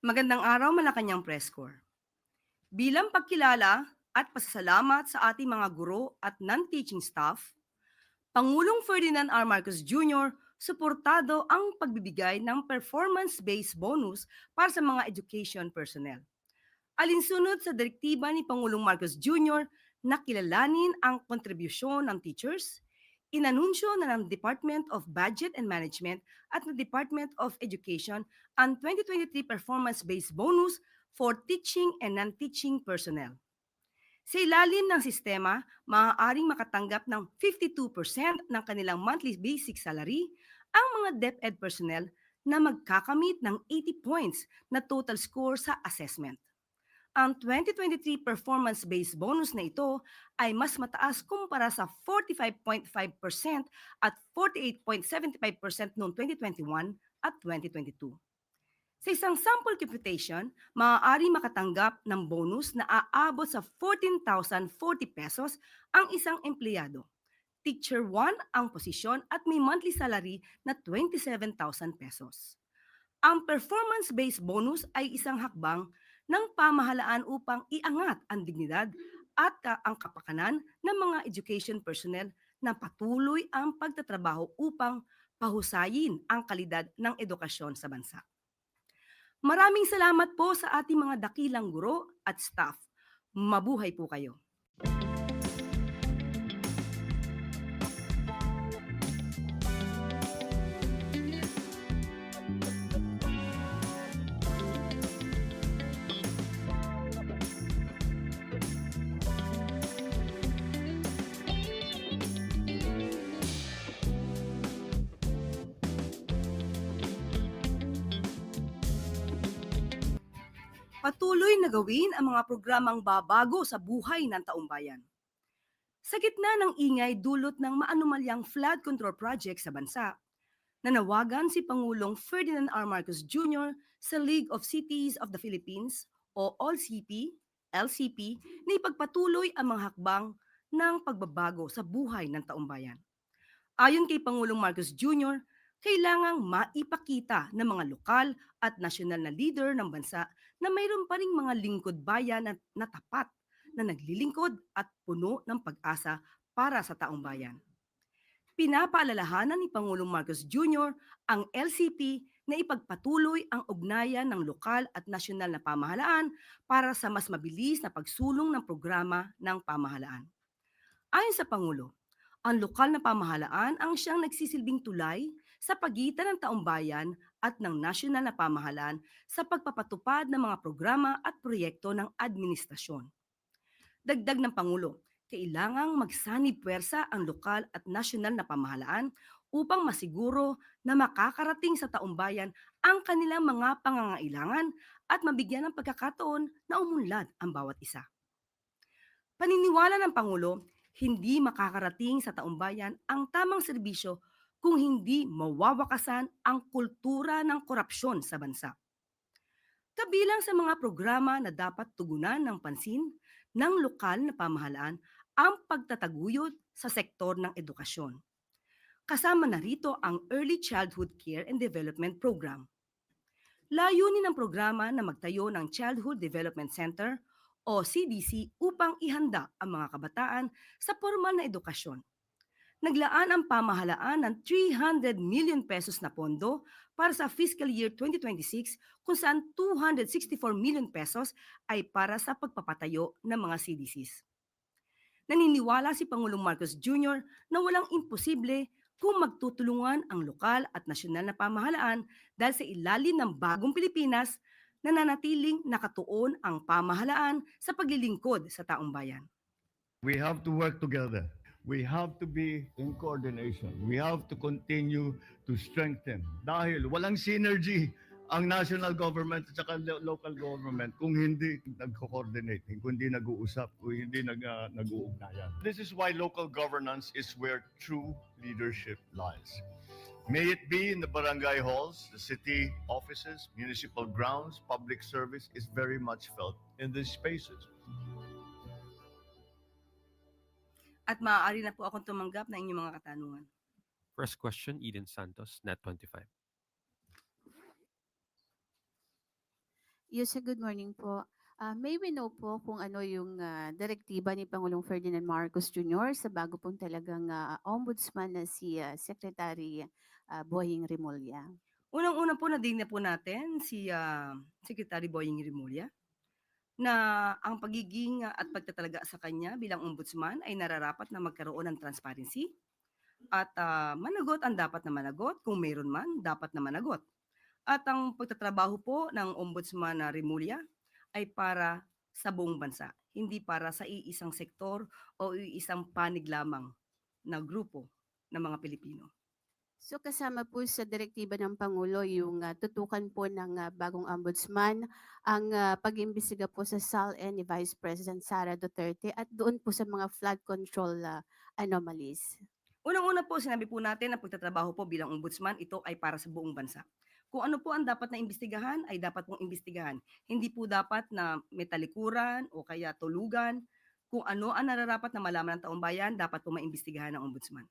Magandang araw, Malacanang Press Corps. Bilang pagkilala at pasasalamat sa ating mga guro at non-teaching staff, Pangulong Ferdinand R. Marcos Jr. suportado ang pagbibigay ng performance-based bonus para sa mga education personnel. Alinsunod sa direktiba ni Pangulong Marcos Jr. na kilalanin ang kontribusyon ng teachers, inanunsyo na ng Department of Budget and Management at ng Department of Education ang 2023 performance-based bonus for teaching and non-teaching personnel. Sa ilalim ng sistema, maaaring makatanggap ng 52% ng kanilang monthly basic salary ang mga DepEd personnel na magkakamit ng 80 points na total score sa assessment. Ang 2023 performance-based bonus na ito ay mas mataas kumpara sa 45.5% at 48.75% noong 2021 at 2022. Sa isang sample computation, maaari makatanggap ng bonus na aabot sa 14,040 pesos ang isang empleyado. Teacher 1 ang posisyon at may monthly salary na 27,000 pesos. Ang performance-based bonus ay isang hakbang ng pamahalaan upang iangat ang dignidad at ang kapakanan ng mga education personnel na patuloy ang pagtatrabaho upang pahusayin ang kalidad ng edukasyon sa bansa. Maraming salamat po sa ating mga dakilang guro at staff. Mabuhay po kayo. Patuloy na gawin ang mga programang babago sa buhay ng taumbayan. Sa gitna ng ingay dulot ng maanumalyang flood control project sa bansa, nanawagan si Pangulong Ferdinand R. Marcos Jr. sa League of Cities of the Philippines o ALCP, LCP na ipagpatuloy ang mga hakbang ng pagbabago sa buhay ng taumbayan. Ayon kay Pangulong Marcos Jr., kailangang maipakita ng mga lokal at nasyonal na leader ng bansa na mayroon pa ring mga lingkod bayan na tapat na naglilingkod at puno ng pag-asa para sa taong bayan. Pinapaalalahanan ni Pangulong Marcos Jr. ang LCP na ipagpatuloy ang ugnayan ng lokal at nasyonal na pamahalaan para sa mas mabilis na pagsulong ng programa ng pamahalaan. Ayon sa Pangulo, ang lokal na pamahalaan ang siyang nagsisilbing tulay sa pagitan ng taumbayan at ng nasyonal na pamahalaan sa pagpapatupad ng mga programa at proyekto ng administrasyon. Dagdag ng Pangulo, kailangang magsanib puwersa ang lokal at nasyonal na pamahalaan upang masiguro na makakarating sa taumbayan ang kanilang mga pangangailangan at mabigyan ng pagkakataon na umunlad ang bawat isa. Paniniwala ng Pangulo, hindi makakarating sa taumbayan ang tamang serbisyo kung hindi mawawakasan ang kultura ng korupsyon sa bansa. Kabilang sa mga programa na dapat tugunan ng pansin ng lokal na pamahalaan ang pagtataguyod sa sektor ng edukasyon. Kasama na rito ang Early Childhood Care and Development Program. Layunin ng programa na magtayo ng Childhood Development Center o CDC upang ihanda ang mga kabataan sa formal na edukasyon. Naglaan ang pamahalaan ng 300 million pesos na pondo para sa fiscal year 2026 kung saan 264 million pesos ay para sa pagpapatayo ng mga CDCs. Naniniwala si Pangulong Marcos Jr. na walang imposible kung magtutulungan ang lokal at nasyonal na pamahalaan dahil sa ilalim ng bagong Pilipinas na nanatiling nakatuon ang pamahalaan sa paglilingkod sa taong bayan. We have to work together. We have to be in coordination. We have to continue to strengthen. Dahil walang synergy ang national government at saka local government kung hindi nagko-coordinate, kung hindi nag-uusap, kung hindi nag-uugnayan. This is why local governance is where true leadership lies. May it be in the barangay halls, the city offices, municipal grounds, public service is very much felt in these spaces. At maaari na po akong tumanggap ng inyong mga katanungan. First question, Eden Santos, Net 25. Yes, sir, good morning po. May we know po kung ano yung direktiba ni Pangulong Ferdinand Marcos Jr. sa bago pong talagang ombudsman na si Secretary Boying Rimulya. Unang-una po nadinig na po natin si Secretary Boying Rimulya na ang pagiging at pagtatalaga sa kanya bilang ombudsman ay nararapat na magkaroon ng transparency at managot ang dapat na managot, kung mayroon man dapat na managot. At ang pagtatrabaho po ng Ombudsman na Rimulya ay para sa buong bansa, hindi para sa iisang sektor o iisang panig lamang na grupo ng mga Pilipino. So kasama po sa direktiba ng Pangulo yung tutukan po ng bagong ombudsman ang pag-imbestiga po sa SALN ni Vice President Sara Duterte at doon po sa mga flood control anomalies. Unang-una po, sinabi po natin na pagtatrabaho po bilang ombudsman, ito ay para sa buong bansa. Kung ano po ang dapat na imbestigahan, ay dapat pong imbestigahan. Hindi po dapat na may talikuran o kaya tulugan. Kung ano ang nararapat na malaman ng taong bayan, dapat po maimbestigahan ng ombudsman.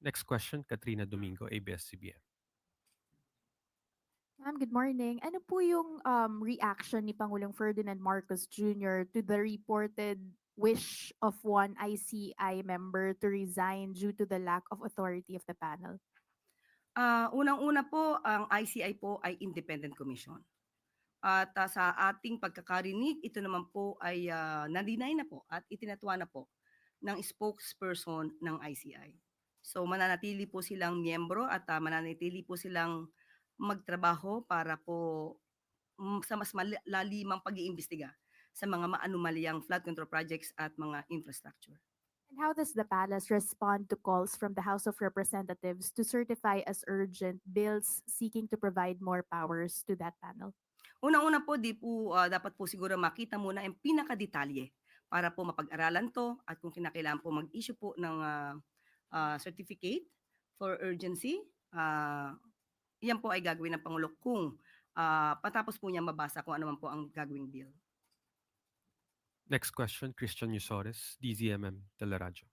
Next question, Katrina Domingo, ABS-CBN. Ma'am, good morning. Ano po yung reaction ni Pangulong Ferdinand Marcos Jr. to the reported wish of one ICI member to resign due to the lack of authority of the panel? Unang-una po, ang ICI po ay independent commission. At sa ating pagkakarinig, ito naman po ay na-deny na po at itinatwa na po ng spokesperson ng ICI. So mananatili po silang miyembro at mananatili po silang magtrabaho para po sa mas malalimang pag-iimbestiga sa mga maanumalyang flood control projects at mga infrastructure. And how does the palace respond to calls from the House of Representatives to certify as urgent bills seeking to provide more powers to that panel? Unang-una po, dapat po siguro makita muna ang pinakadetalye para po mapag-aralan to at kung kinakailangan po mag-issue po ng certificate for urgency, yan po ay gagawin ng Pangulo kung patapos po niya mabasa kung ano man po ang gagawing bill. Next question, Christian Yusores, DZMM Teleradyo.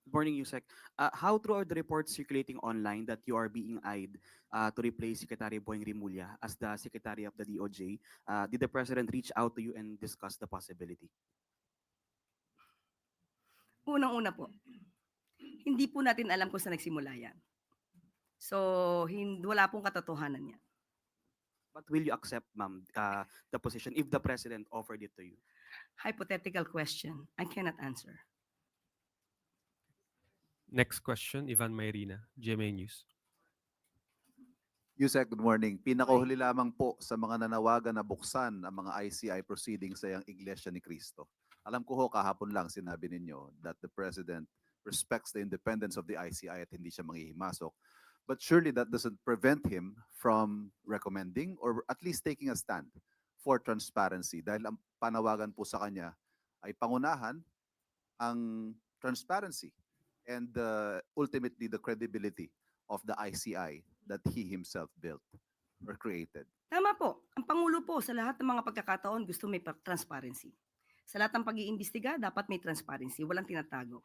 Good morning, Yusek. How true are the reports circulating online that you are being eyed to replace Secretary Boying Rimulya as the Secretary of the DOJ? Did the President reach out to you and discuss the possibility? Unang-una po, hindi po natin alam kung saan nagsimula yan. So, wala pong katotohanan yan. But will you accept, ma'am, the position if the President offered it to you? Hypothetical question. I cannot answer. Next question, Ivan Mayrina, GMA News. Yusek, good morning. Pinakahuli lamang po sa mga nanawagan na buksan ang mga ICI proceedings sa Iglesia ni Cristo. Alam ko ho, kahapon lang sinabi ninyo that the President respects the independence of the ICI at hindi siya manghihimasok. But surely that doesn't prevent him from recommending or at least taking a stand for transparency dahil ang panawagan po sa kanya ay pangunahan ang transparency and ultimately the credibility of the ICI that he himself built or created. Tama po. Ang Pangulo po sa lahat ng mga pagkakataon gusto may transparency. Sa lahat ng pag-iimbestiga, dapat may transparency, walang tinatago.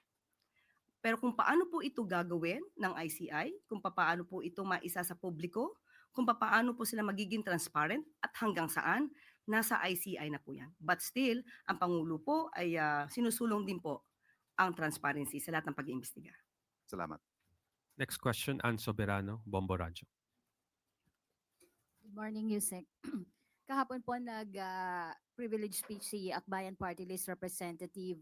Pero kung paano po ito gagawin ng ICI, kung paano po ito maisa sa publiko, kung paano po sila magiging transparent at hanggang saan, nasa ICI na po yan. But still, ang Pangulo po ay sinusulong din po ang transparency sa lahat ng pag-iimbestiga. Salamat. Next question, Ann Soberano, Bombo Radyo. Good morning, Yusek. Kahapon po nag-privilege speech si Akbayan Party List Representative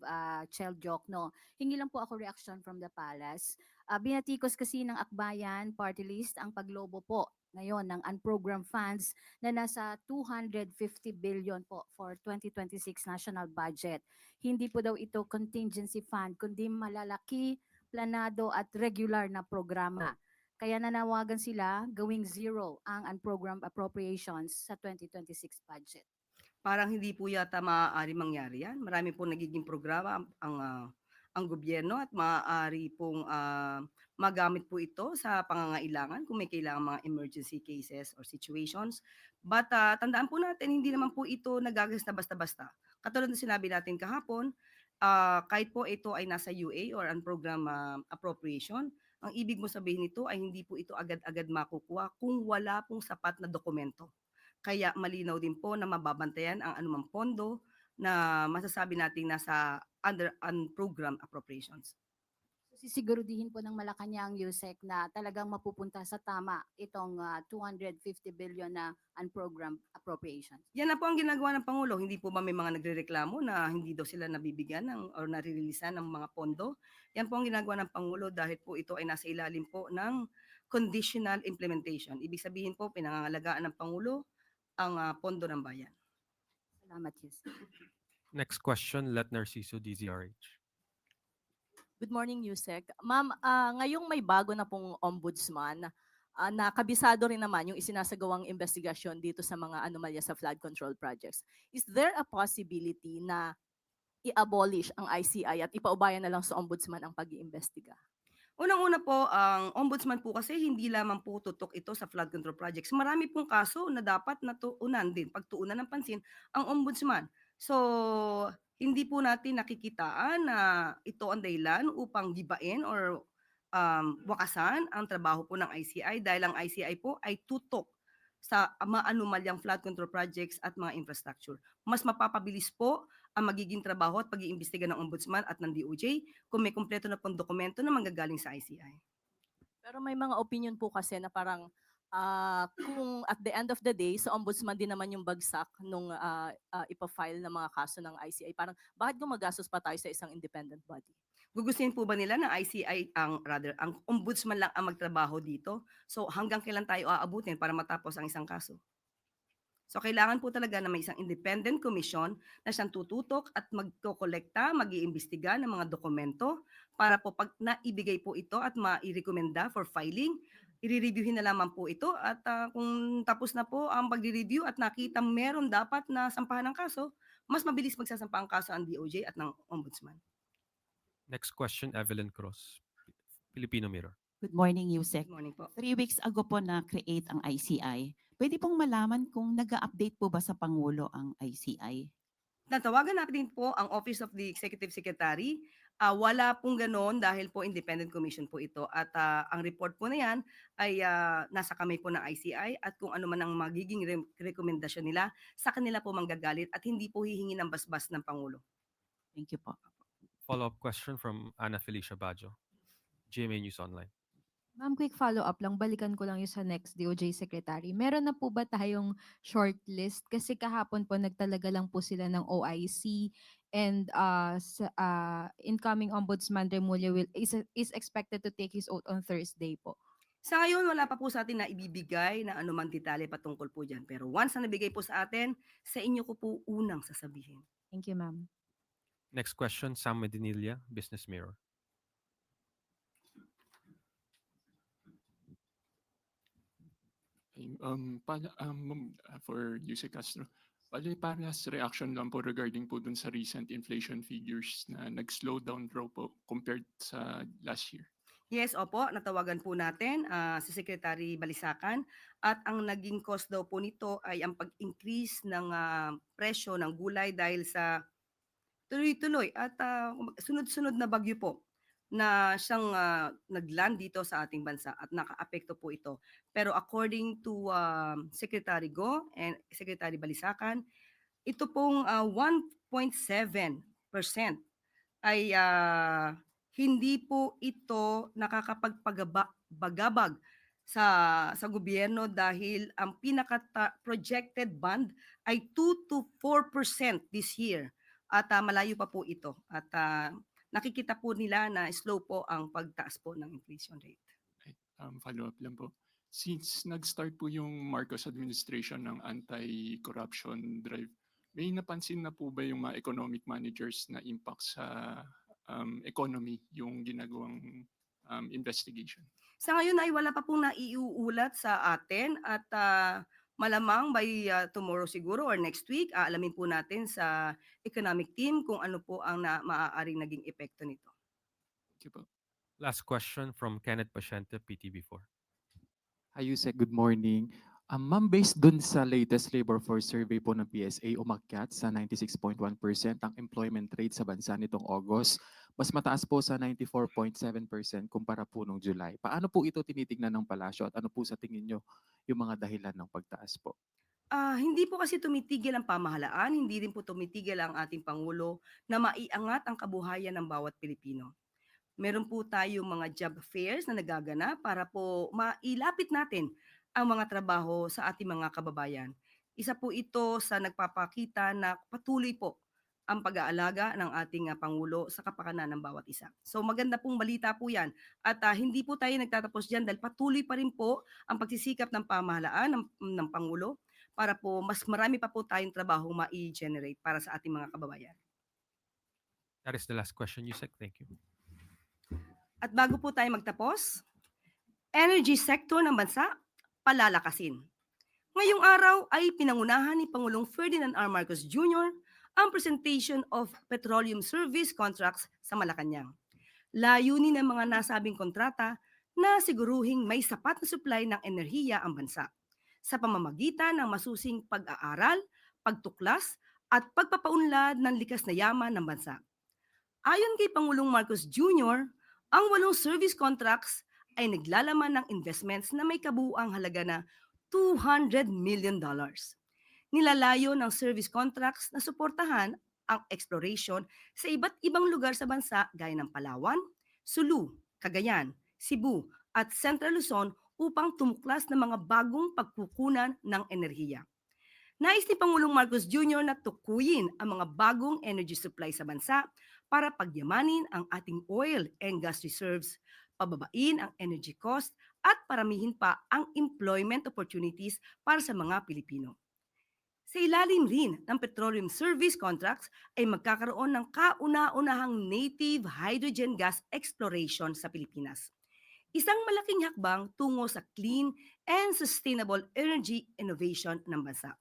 Chel Jokno. Hingi lang po ako reaction from the palace. Binatikos kasi ng Akbayan Party List ang paglobo po ngayon ng unprogrammed funds na nasa 250 billion po for 2026 national budget. Hindi po daw ito contingency fund, kundi malalaki, planado at regular na programa. Kaya nanawagan sila gawing zero ang unprogrammed appropriations sa 2026 budget. Parang hindi po yata maaari mangyari yan. Marami po nagiging programa ang gobyerno at maaari pong magamit po ito sa pangangailangan kung may kailangan mga emergency cases or situations. But tandaan po natin, hindi naman po ito nagagasta basta-basta. Katulad ng sinabi natin kahapon, kahit po ito ay nasa UA or unprogrammed appropriation, Ang ibig mo sabihin nito ay hindi po ito agad-agad makukuha kung wala pong sapat na dokumento. Kaya malinaw din po na mababantayan ang anumang pondo na masasabi nating nasa under program appropriations. Sisigurudihin po ng Malacanang USEC na talagang mapupunta sa tama itong 250 billion na unprogrammed appropriations. Yan na po ang ginagawa ng Pangulo. Hindi po ba may mga nagrereklamo na hindi daw sila nabibigyan ng or naririlisan ng mga pondo? Yan po ang ginagawa ng Pangulo dahil po ito ay nasa ilalim po ng conditional implementation. Ibig sabihin po, pinangangalagaan ng Pangulo ang pondo ng bayan. Salamat, USEC. Next question, Let Narciso, DZRH. Good morning, Yusek. Ma'am, ngayong may bago na pong ombudsman, na kabisado rin naman yung isinasagawang investigasyon dito sa mga anomalya sa flood control projects. Is there a possibility na i-abolish ang ICI at ipaubayan na lang sa ombudsman ang pag-iimbestiga? Unang-una po, ang ombudsman po kasi hindi lamang po tutok ito sa flood control projects. Marami pong kaso na dapat natuunan din, pagtuunan ng pansin ang ombudsman. So, hindi po natin nakikitaan na ito ang dahilan upang gibain or wakasan ang trabaho po ng ICI dahil ang ICI po ay tutok sa maanumalyang flood control projects at mga infrastructure. Mas mapapabilis po ang magiging trabaho at pag-iimbestiga ng ombudsman at ng DOJ kung may kumpleto na pong dokumento na manggagaling sa ICI. Pero may mga opinion po kasi na parang kung at the end of the day, sa ombudsman din naman yung bagsak nung ipafile ng mga kaso ng ICI. Parang bakit gumagastos pa tayo sa isang independent body? Gugustuhin po ba nila na ICI ang ombudsman lang ang magtrabaho dito? So hanggang kailan tayo aabutin para matapos ang isang kaso? So kailangan po talaga na may isang independent commission na siyang tututok at magkokolekta, mag-iimbestiga ng mga dokumento para po pag naibigay po ito at mairekomenda for filing, i-reviewin na lamang po ito at kung tapos na po ang pag-review at nakita meron dapat na sampahan ng kaso, mas mabilis magsasampa ang kaso ang DOJ at ng ombudsman. Next question, Evelyn Cruz, Filipino Mirror. Good morning, Yusek. Good morning po. 3 weeks ago po na-create ang ICI. Pwede pong malaman kung nag-update po ba sa Pangulo ang ICI? Natawagan natin po ang Office of the Executive Secretary. Wala pong ganon dahil po independent commission po ito. At ang report po na yan ay nasa kamay po ng ICI at kung ano man ang magiging rekomendasyon nila, sa kanila po manggagalit at hindi po hihingi ng basbas ng Pangulo. Thank you po. Follow-up question from Ana Felicia Bajo, GMA News Online. Ma'am, quick follow-up lang. Balikan ko lang yung sa next DOJ Secretary. Meron na po ba tayong shortlist? Kasi kahapon po nagtalaga lang po sila ng OIC and incoming Ombudsman Remulla is expected to take his oath on Thursday po. Sa ngayon, wala pa po sa atin na ibibigay na anumang detalye patungkol po dyan. Pero once na nabigay po sa atin, sa inyo ko po unang sasabihin. Thank you, ma'am. Next question, Sam Medinilla, Business Mirror. For Yusek Castro, parehas reaction lang po regarding po dun sa recent inflation figures na nag-slow down raw po compared sa last year. Yes, opo, natawagan po natin si Secretary Balisacan at ang naging cause daw po nito ay ang pag-increase ng presyo ng gulay dahil sa tuloy-tuloy at sunod-sunod na bagyo po na siyang nagland dito sa ating bansa at nakaapekto po ito. Pero according to Secretary Go and Secretary Balisacan, ito pong 1.7% ay hindi po ito nakakapagpagabag sa gobyerno dahil ang projected bond ay 2 to 4% this year at malayo pa po ito at nakikita po nila na slow po ang pagtaas po ng inflation rate. Follow-up lang po. Since nag-start po yung Marcos administration ng anti-corruption drive, may napansin na po ba yung mga economic managers na impact sa economy yung ginagawang investigation? Sa ngayon ay wala pa pong naiuulat sa atin at malamang by tomorrow siguro or next week, aalamin po natin sa economic team kung ano po ang maaaring naging epekto nito. Thank you po. Last question from Kenneth Paciente, PTV4. Hi, Yusek. Good morning. Ma'am, based dun sa latest labor force survey po ng PSA, umakyat sa 96.1% ang employment rate sa bansa nitong August. mas mataas po sa 94.7% kumpara po nung July. Paano po ito tinitignan ng palasyo at ano po sa tingin nyo yung mga dahilan ng pagtaas po? Hindi po kasi tumitigil ang pamahalaan, hindi rin po tumitigil ang ating Pangulo na maiangat ang kabuhayan ng bawat Pilipino. Meron po tayong mga job fairs na nagaganap para po mailapit natin ang mga trabaho sa ating mga kababayan. Isa po ito sa nagpapakita na patuloy po ang pag-aalaga ng ating Pangulo sa kapakanan ng bawat isa. So maganda pong balita po yan. At hindi po tayo nagtatapos dyan dahil patuloy pa rin po ang pagsisikap ng pamahalaan ng Pangulo para po mas marami pa po tayong trabaho ma-generate para sa ating mga kababayan. That is the last question, Yusek. Thank you. At bago po tayo magtapos, energy sector ng bansa, palalakasin. Ngayong araw ay pinangunahan ni Pangulong Ferdinand R. Marcos Jr. ang presentation of petroleum service contracts sa Malacanang. Layunin ng mga nasabing kontrata na siguruhing may sapat na supply ng enerhiya ang bansa sa pamamagitan ng masusing pag-aaral, pagtuklas at pagpapaunlad ng likas na yaman ng bansa. Ayon kay Pangulong Marcos Jr., ang 8 service contracts ay naglalaman ng investments na may kabuuang halaga na $200 million. Nilalayo ng service contracts na suportahan ang exploration sa iba't ibang lugar sa bansa gaya ng Palawan, Sulu, Cagayan, Cebu at Central Luzon upang tumuklas ng mga bagong pagkukunan ng enerhiya. Nais ni Pangulong Marcos Jr. na tukuyin ang mga bagong energy supply sa bansa para pagyamanin ang ating oil and gas reserves, pababain ang energy cost at paramihin pa ang employment opportunities para sa mga Pilipino. Sa ilalim rin ng petroleum service contracts ay magkakaroon ng kauna-unahang native hydrogen gas exploration sa Pilipinas. Isang malaking hakbang tungo sa clean and sustainable energy innovation ng bansa.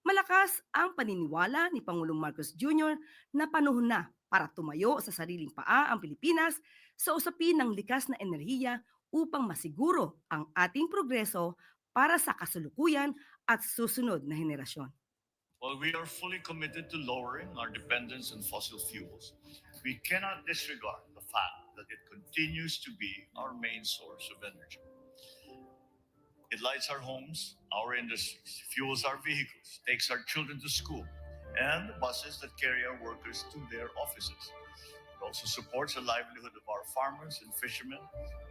Malakas ang paniniwala ni Pangulong Marcos Jr. na panahon na para tumayo sa sariling paa ang Pilipinas sa usapin ng likas na enerhiya upang masiguro ang ating progreso para sa kasalukuyan at susunod na henerasyon. While we are fully committed to lowering our dependence on fossil fuels, we cannot disregard the fact that it continues to be our main source of energy. It lights our homes, our industries, fuels our vehicles, takes our children to school, and the buses that carry our workers to their offices. It also supports the livelihood of our farmers and fishermen,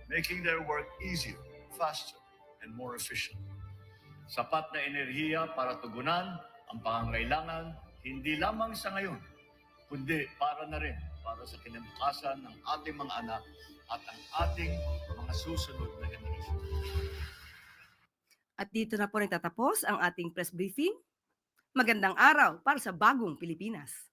making their work easier, faster, and more efficient. Sapat na enerhiya para tugunan ang pangangailangan hindi lamang sa ngayon, kundi para na rin para sa kinabukasan ng ating mga anak at ang ating mga susunod na henerasyon. At dito na po nagtatapos ang ating press briefing. Magandang araw para sa bagong Pilipinas.